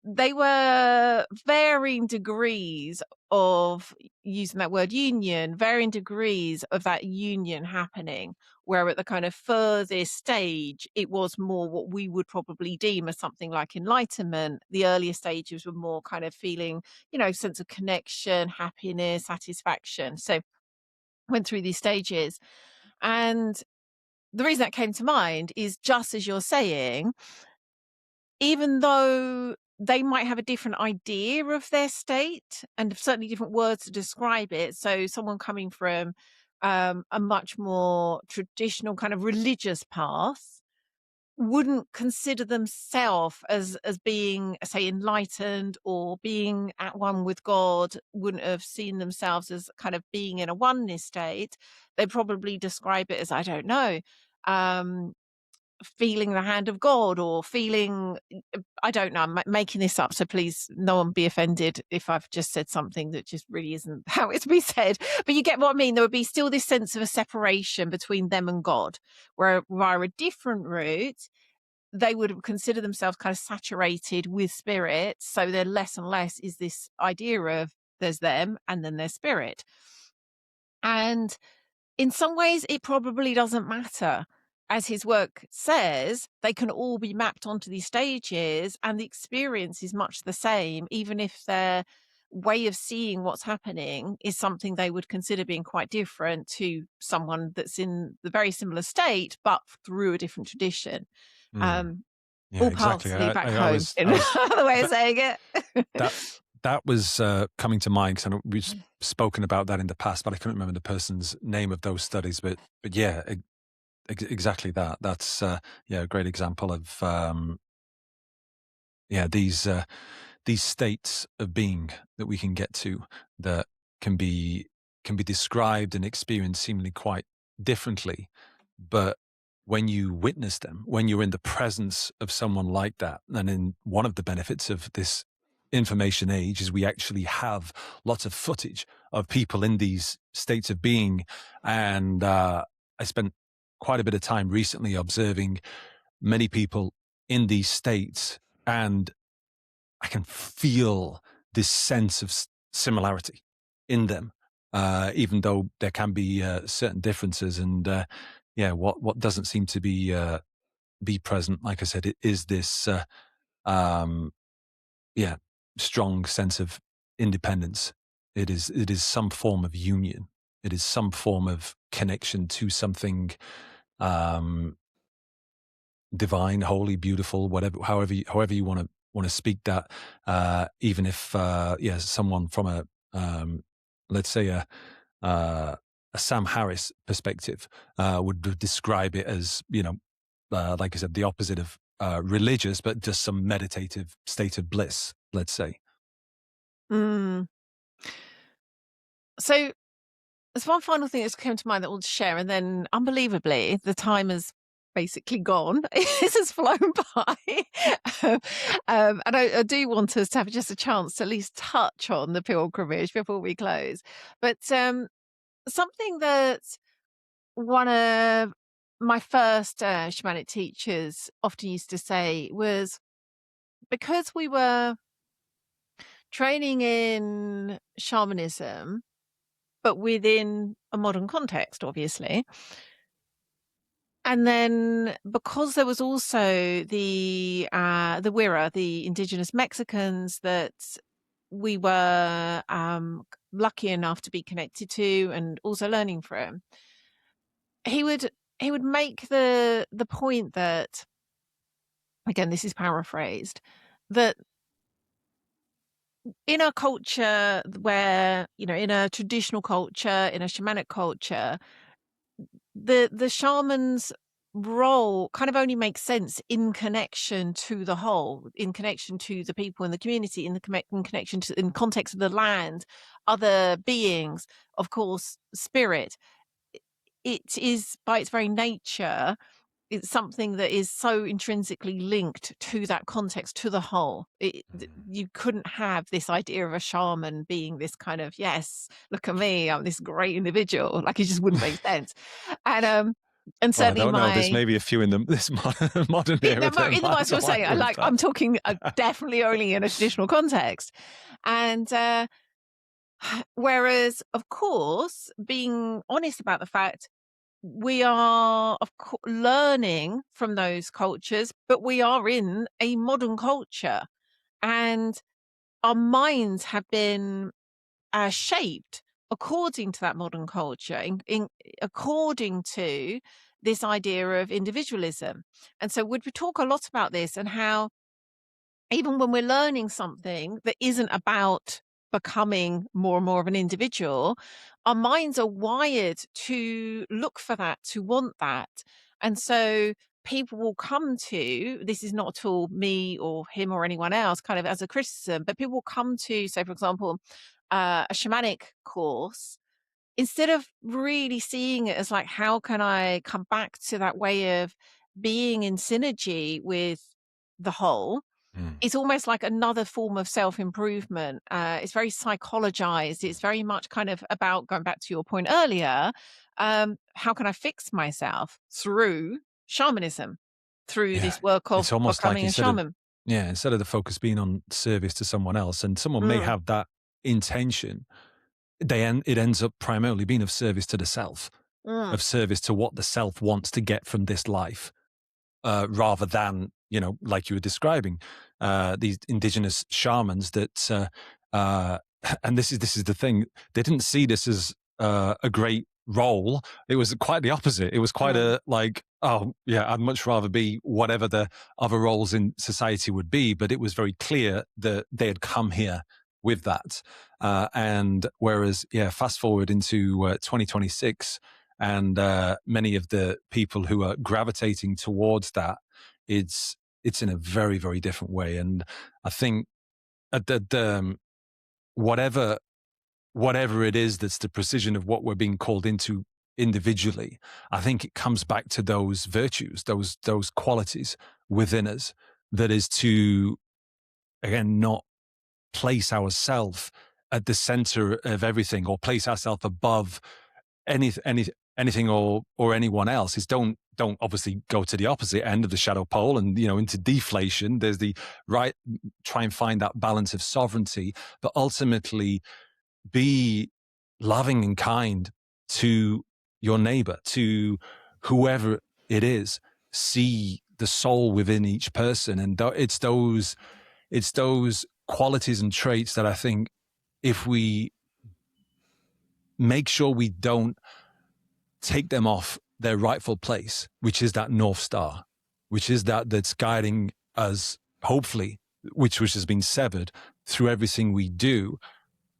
they were varying degrees of, using that word union, varying degrees of that union happening, where at the kind of furthest stage, it was more what we would probably deem as something like enlightenment. The earlier stages were more kind of feeling, sense of connection, happiness, satisfaction. So went through these stages. And the reason that came to mind is, just as you're saying, even though they might have a different idea of their state and certainly different words to describe it. So someone coming from a much more traditional kind of religious path wouldn't consider themselves as being, say, enlightened or being at one with God, wouldn't have seen themselves as kind of being in a oneness state. They probably describe it as, I don't know, feeling the hand of God, or feeling, I don't know, I'm making this up, so please no one be offended if I've just said something that just really isn't how it's to be said, but you get what I mean. There would be still this sense of a separation between them and God, where via a different route they would consider themselves kind of saturated with spirit. So then less and less is this idea of there's them and then there's spirit. And in some ways, it probably doesn't matter. As his work says, they can all be mapped onto these stages, and the experience is much the same, even if their way of seeing what's happening is something they would consider being quite different to someone that's in the very similar state, but through a different tradition. Yeah, All exactly. paths lead back I home, was, in I was another way of that saying it. that that was coming to mind, because I know we've spoken about that in the past, but I couldn't remember the person's name of those studies. But yeah, exactly that. That's a great example of these states of being that we can get to, that can be described and experienced seemingly quite differently, but when you witness them, when you're in the presence of someone like that, and in one of the benefits of this information age is we actually have lots of footage of people in these states of being. And I spent quite a bit of time recently observing many people in these states, and I can feel this sense of similarity in them, even though there can be certain differences. And what doesn't seem to be present, like I said, it is this um, strong sense of independence. It is some form of union. It is some form of connection to something divine, holy, beautiful, whatever, however you want to speak that. Even if someone from a let's say a Sam Harris perspective would describe it as, like I said, the opposite of religious, but just some meditative state of bliss, let's say. Mm. So there's one final thing that's come to mind that we'll share, and then unbelievably, the time has basically gone. This has flown by. And I do want us to have just a chance to at least touch on the pilgrimage before we close. But something that one of my first shamanic teachers often used to say was, because we were training in shamanism, but within a modern context, obviously, And then because there was also the Wira, the indigenous Mexicans that we were lucky enough to be connected to and also learning from, he would make the point that, again, this is paraphrased, that in a culture where, in a traditional culture, in a shamanic culture, the shaman's role kind of only makes sense in connection to the whole, in connection to the people in the community, in connection to, in context of the land, other beings, of course, spirit. It is by its very nature, it's something that is so intrinsically linked to that context, to the whole. You couldn't have this idea of a shaman being this kind of, yes, look at me, I'm this great individual. Like, it just wouldn't make sense. And Well, I certainly don't know. There's maybe a few in this modern era that in the might I was saying, align with I'm that. talking definitely only in a traditional context. And whereas, of course, being honest about the fact, we are learning from those cultures, but we are in a modern culture, and our minds have been shaped according to that modern culture, according to this idea of individualism. And so we talk a lot about this, and how even when we're learning something that isn't about becoming more and more of an individual, our minds are wired to look for that, to want that. And so people will come to, this is not at all me or him or anyone else kind of as a criticism, but people will come to, say, for example, a shamanic course, instead of really seeing it as like, how can I come back to that way of being in synergy with the whole? Mm. It's almost like another form of self-improvement. It's very psychologized. It's very much kind of about, going back to your point earlier, how can I fix myself through shamanism, through Yeah, this work it's of almost like becoming a shaman. instead of the focus being on service to someone else, and someone may Mm, have that intention, it ends up primarily being of service to the self, mm, of service to what the self wants to get from this life, rather than, like you were describing, these indigenous shamans that, and this is the thing, they didn't see this as a great role. It was quite the opposite. It was quite mm. a like, oh yeah, I'd much rather be whatever the other roles in society would be. But it was very clear that they had come here with that. And whereas, yeah, fast forward into 2026, and many of the people who are gravitating towards that, it's in a very, very different way. And I think whatever whatever it is that's the precision of what we're being called into individually, I think it comes back to those virtues, those qualities within us, that is to, again, not place ourselves at the center of everything, or place ourselves above any, any anything or anyone else. Is don't obviously go to the opposite end of the shadow pole and, into deflation. There's the right, try and find that balance of sovereignty, but ultimately be loving and kind to your neighbor, to whoever it is. See the soul within each person, and it's those qualities and traits that I think, if we make sure we don't take them off their rightful place, which is that North Star, which is that's guiding us, hopefully, which has been severed through everything we do,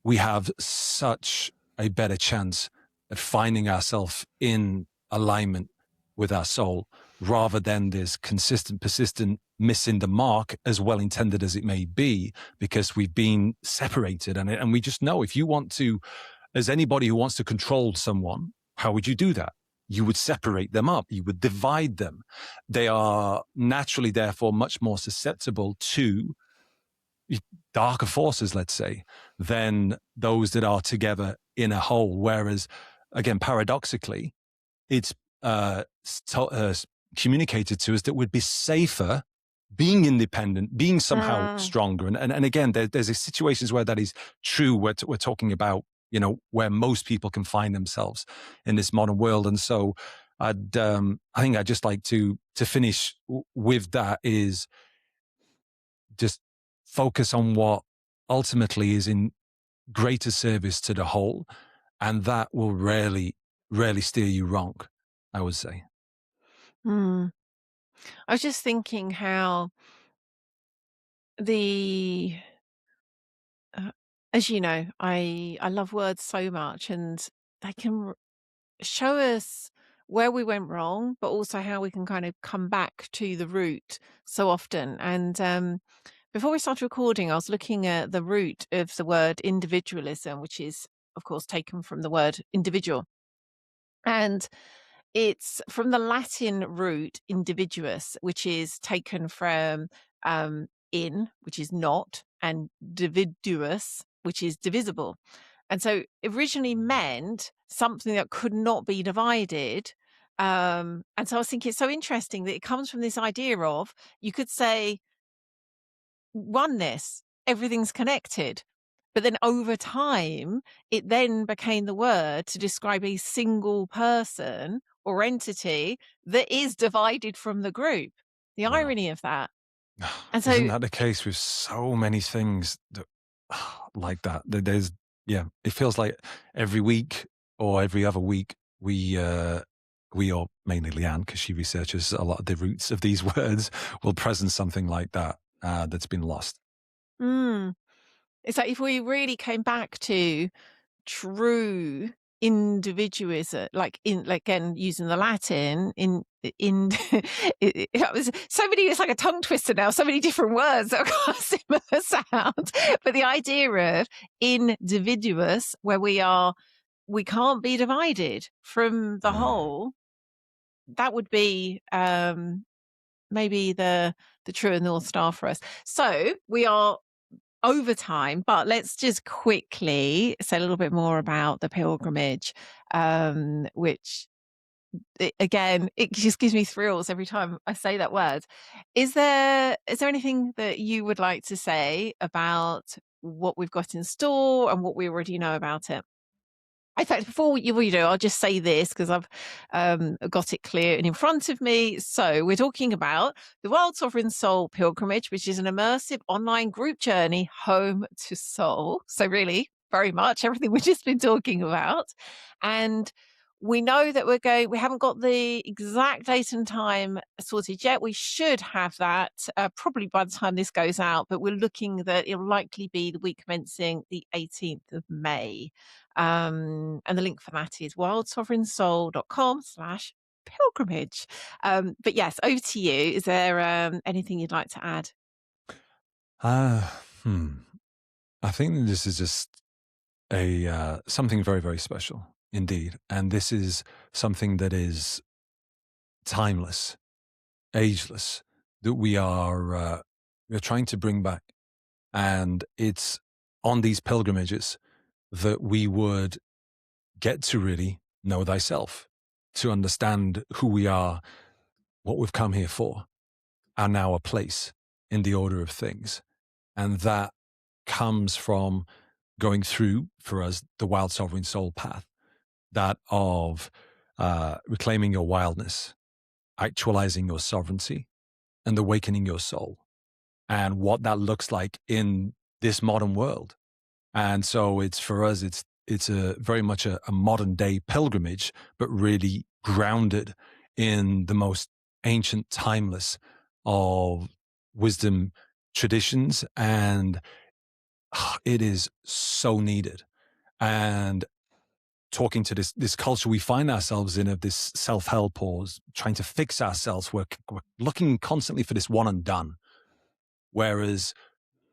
we have such a better chance at finding ourselves in alignment with our soul, rather than this consistent, persistent missing the mark, as well intended as it may be, because we've been separated. And we just know, if you want to, as anybody who wants to control someone, how would you do that? You would separate them up. You would divide them. They are naturally, therefore, much more susceptible to darker forces, let's say, than those that are together in a whole. Whereas, again, paradoxically, it's communicated to us that we'd be safer being independent, being somehow Mm. stronger. And again, there's situations where that is true. We're talking about, where most people can find themselves in this modern world. And so I think I'd just like to finish with that is just focus on what ultimately is in greater service to the whole, and that will rarely steer you wrong, I would say. Mm. I was just thinking how the as you know, I love words so much, and they can show us where we went wrong, but also how we can kind of come back to the root so often. And before we started recording, I was looking at the root of the word individualism, which is, of course, taken from the word individual. And it's from the Latin root individuus, which is taken from in, which is not, and dividuus, which is divisible. And so it originally meant something that could not be divided. And so I was thinking it's so interesting that it comes from this idea of, you could say, oneness, everything's connected. But then over time, it then became the word to describe a single person or entity that is divided from the group. The Wow. irony of that. And Isn't so, that the case with so many things that, like that? There's, yeah, it feels like every week or every other week we or mainly Lian, because she researches a lot of the roots of these words, will present something like that that's been lost. it's like if we really came back to true individualism, like in, like, again, using the Latin in it was so many, it's like a tongue twister now, so many different words that have got a similar sound. But the idea of individuous, where we can't be divided from the Mm. whole, that would be maybe the true North Star for us. So we are over time, but let's just quickly say a little bit more about the pilgrimage, which again, it just gives me thrills every time I say that word. Is there anything that you would like to say about what we've got in store and what we already know about it? In fact, before you do, I'll just say this because I've got it clear and in front of me. So we're talking about the Wild Sovereign Soul Pilgrimage, which is an immersive online group journey home to soul. So really, very much everything we've just been talking about. And we know that we haven't got the exact date and time sorted yet. We should have that probably by the time this goes out, but we're looking that it'll likely be the week commencing the 18th of May. And the link for that is wildsovereignsoul.com/pilgrimage. But yes, over to you. Is there anything you'd like to add? Uh, hmm. I think this is just a something very, very special indeed. And this is something that is timeless, ageless, that we're trying to bring back. And it's on these pilgrimages that we would get to really know thyself, to understand who we are, what we've come here for, and our place in the order of things. And that comes from going through, for us, the Wild Sovereign Soul path, that of reclaiming your wildness, actualizing your sovereignty, and awakening your soul, and what that looks like in this modern world. And so it's, for us, it's a very much a modern day pilgrimage, but really grounded in the most ancient, timeless of wisdom traditions. And it is so needed. And talking to this culture we find ourselves in, of this self-help or trying to fix ourselves, we're looking constantly for this one and done. Whereas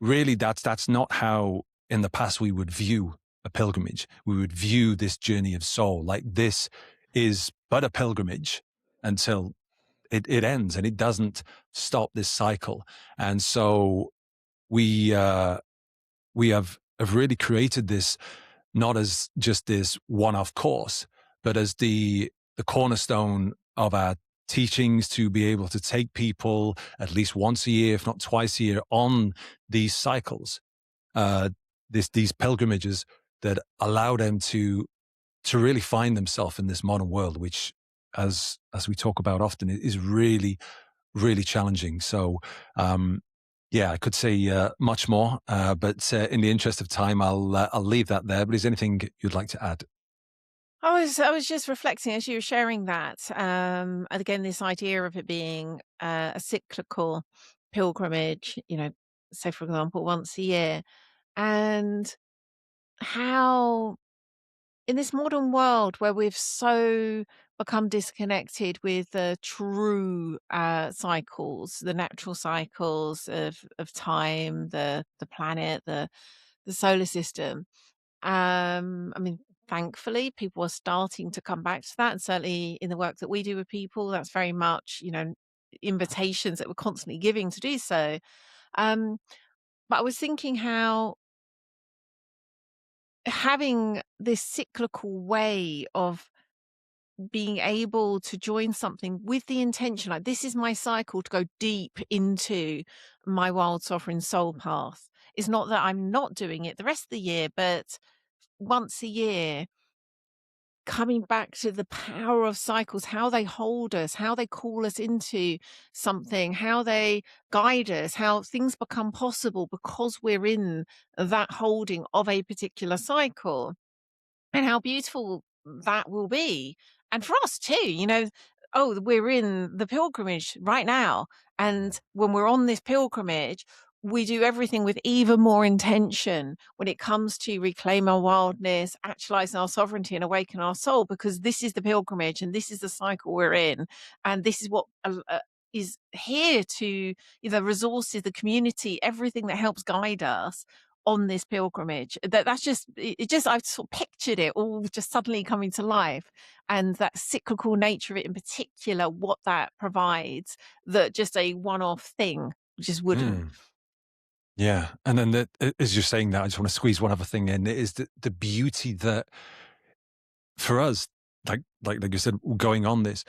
really that's not how in the past we would view a pilgrimage. We would view this journey of soul like this is but a pilgrimage until it ends, and it doesn't stop this cycle. And so we have really created this not as just this one-off course, but as the cornerstone of our teachings, to be able to take people at least once a year, if not twice a year, on these cycles, these pilgrimages that allow them to really find themselves in this modern world, which as we talk about often, is really, really challenging. So, yeah, I could say much more, but in the interest of time, I'll leave that there. But is there anything you'd like to add? I was just reflecting as you were sharing that, and again, this idea of it being a cyclical pilgrimage, say, for example, once a year, and how in this modern world where we've so become disconnected with the true cycles, the natural cycles of time, the planet, the solar system. I mean, thankfully, people are starting to come back to that, and certainly in the work that we do with people, that's very much, invitations that we're constantly giving to do so. Um, but I was thinking how having this cyclical way of being able to join something with the intention, like this is my cycle to go deep into my wild sovereign soul path. It's not that I'm not doing it the rest of the year, but once a year, coming back to the power of cycles, how they hold us, how they call us into something, how they guide us, how things become possible because we're in that holding of a particular cycle, and how beautiful that will be. And for us too, oh, we're in the pilgrimage right now. And when we're on this pilgrimage, we do everything with even more intention when it comes to reclaim our wildness, actualizing our sovereignty, and awaken our soul, because this is the pilgrimage and this is the cycle we're in. And this is what is here to the resources, the community, everything that helps guide us on this pilgrimage. That's just it, just I've sort of pictured it all just suddenly coming to life, and that cyclical nature of it in particular, what that provides, that just a one-off thing just wouldn't. Mm. Yeah, and then as you're saying that, I just want to squeeze one other thing in. It is the beauty that for us, like you said, going on this,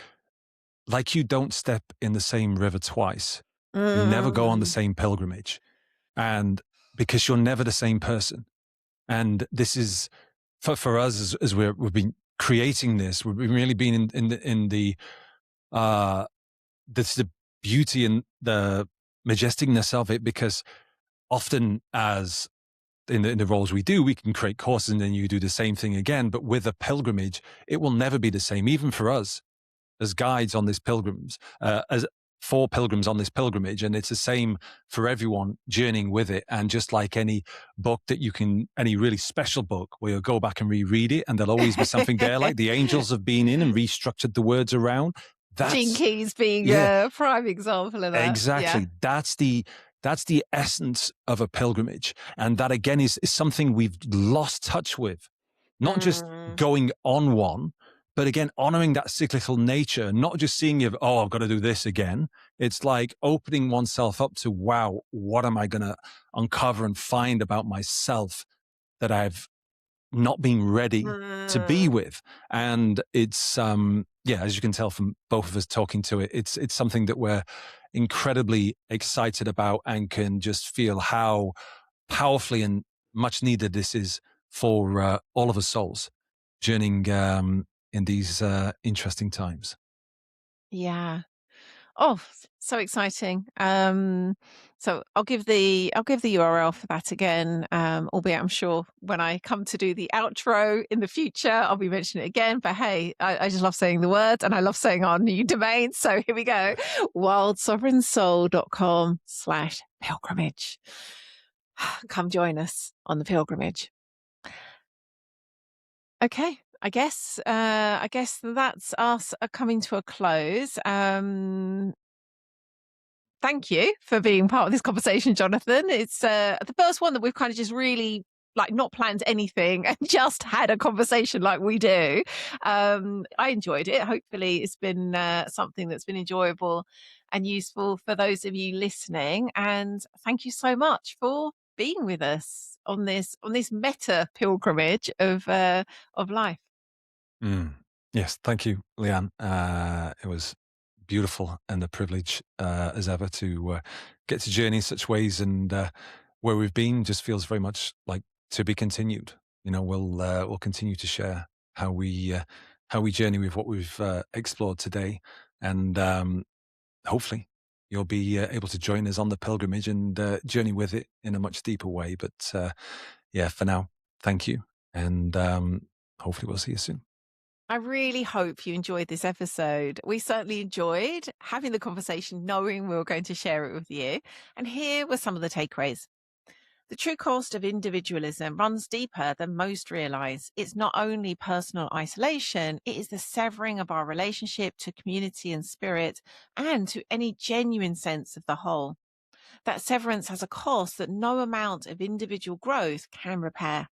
like you don't step in the same river twice. You never go on the Mm. same pilgrimage, and because you're never the same person. And this is for us as we've been creating this, we've been really been in the this the beauty and the majesticness of it, because often as in the roles we do, we can create courses and then you do the same thing again. But with a pilgrimage, it will never be the same, even for us as guides on this pilgrims, as for pilgrims on this pilgrimage. And it's the same for everyone journeying with it. And just like any book that you can, any really special book where you'll go back and reread it, and there'll always be something there, like the angels have been in and restructured the words around. Gene That's, Keys being yeah, a prime example of that. Yeah. exactly. That's the essence of a pilgrimage. And that again is something we've lost touch with. Not just Mm. going on one, but again, honoring that cyclical nature, not just seeing you, oh, I've got to do this again. It's like opening oneself up to, wow, what am I going to uncover and find about myself that I've not been ready to be Mm. with? And it's, yeah, as you can tell from both of us talking to it, it's something that we're incredibly excited about and can just feel how powerfully and much needed this is for all of us souls journeying in these interesting times. Yeah. Oh, so exciting. So I'll give the URL for that again. Albeit I'm sure when I come to do the outro in the future, I'll be mentioning it again. But hey, I just love saying the words, and I love saying our new domain. So here we go. wildsovereignsoul.com/pilgrimage. Come join us on the pilgrimage. Okay. I guess that's us coming to a close. Thank you for being part of this conversation, Jonathan. It's the first one that we've kind of just really like not planned anything and just had a conversation like we do. I enjoyed it. Hopefully, it's been something that's been enjoyable and useful for those of you listening. And thank you so much for being with us on this meta pilgrimage of life. Mm. Yes, thank you, Lian. It was beautiful and a privilege as ever to get to journey in such ways, and where we've been just feels very much like to be continued. We'll continue to share how we how we journey with what we've explored today. And hopefully you'll be able to join us on the pilgrimage and journey with it in a much deeper way. But yeah, for now, thank you. And hopefully we'll see you soon. I really hope you enjoyed this episode. We certainly enjoyed having the conversation, knowing we were going to share it with you. And here were some of the takeaways. The true cost of individualism runs deeper than most realize. It's not only personal isolation, it is the severing of our relationship to community and spirit and to any genuine sense of the whole. That severance has a cost that no amount of individual growth can repair.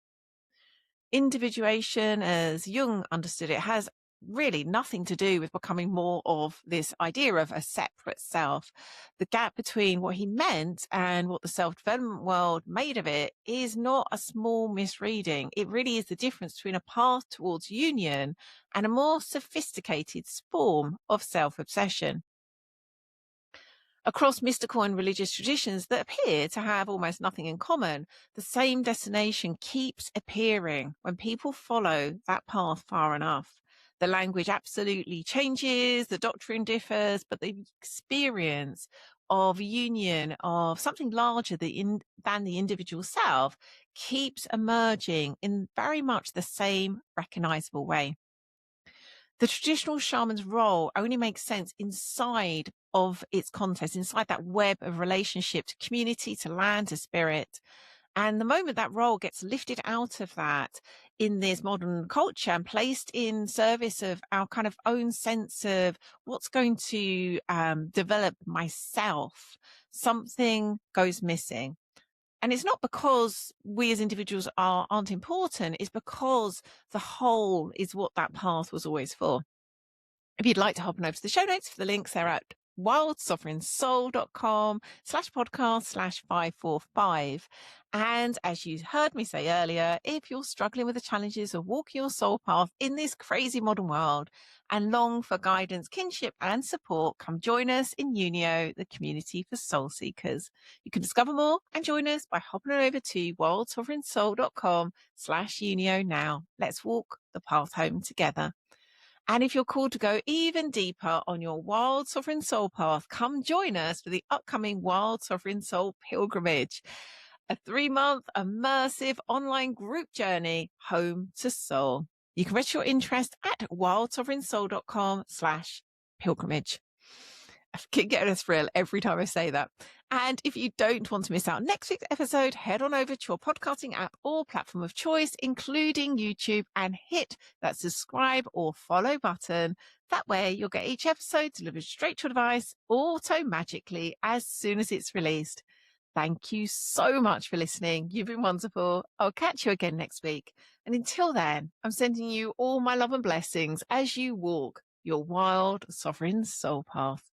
Individuation, as Jung understood it, has really nothing to do with becoming more of this idea of a separate self. The gap between what he meant and what the self-development world made of it is not a small misreading. It really is the difference between a path towards union and a more sophisticated form of self-obsession. Across mystical and religious traditions that appear to have almost nothing in common, the same destination keeps appearing when people follow that path far enough. The language absolutely changes, the doctrine differs, but the experience of union, of something larger than the individual self, keeps emerging in very much the same recognizable way. The traditional shaman's role only makes sense inside of its context, inside that web of relationship to community, to land, to spirit. And the moment that role gets lifted out of that in this modern culture and placed in service of our kind of own sense of what's going to develop myself, something goes missing. And it's not because we as individuals aren't important, it's because the whole is what that path was always for. If you'd like to hop on over to the show notes for the links, they're at wildsovereignsoul.com/podcast/545. And as you heard me say earlier, if you're struggling with the challenges of walking your soul path in this crazy modern world and long for guidance, kinship and support, come join us in Unio, the community for soul seekers. You can discover more and join us by hopping on over to wildsovereignsoul.com/Unio now. Let's walk the path home together. And if you're called to go even deeper on your Wild Sovereign Soul path, come join us for the upcoming Wild Sovereign Soul pilgrimage, a 3-month immersive online group journey home to soul. You can register your interest at wildsovereignsoul.com/pilgrimage. I keep getting a thrill every time I say that. And if you don't want to miss out on next week's episode, head on over to your podcasting app or platform of choice, including YouTube, and hit that subscribe or follow button. That way you'll get each episode delivered straight to your device auto-magically as soon as it's released. Thank you so much for listening. You've been wonderful. I'll catch you again next week. And until then, I'm sending you all my love and blessings as you walk your wild sovereign soul path.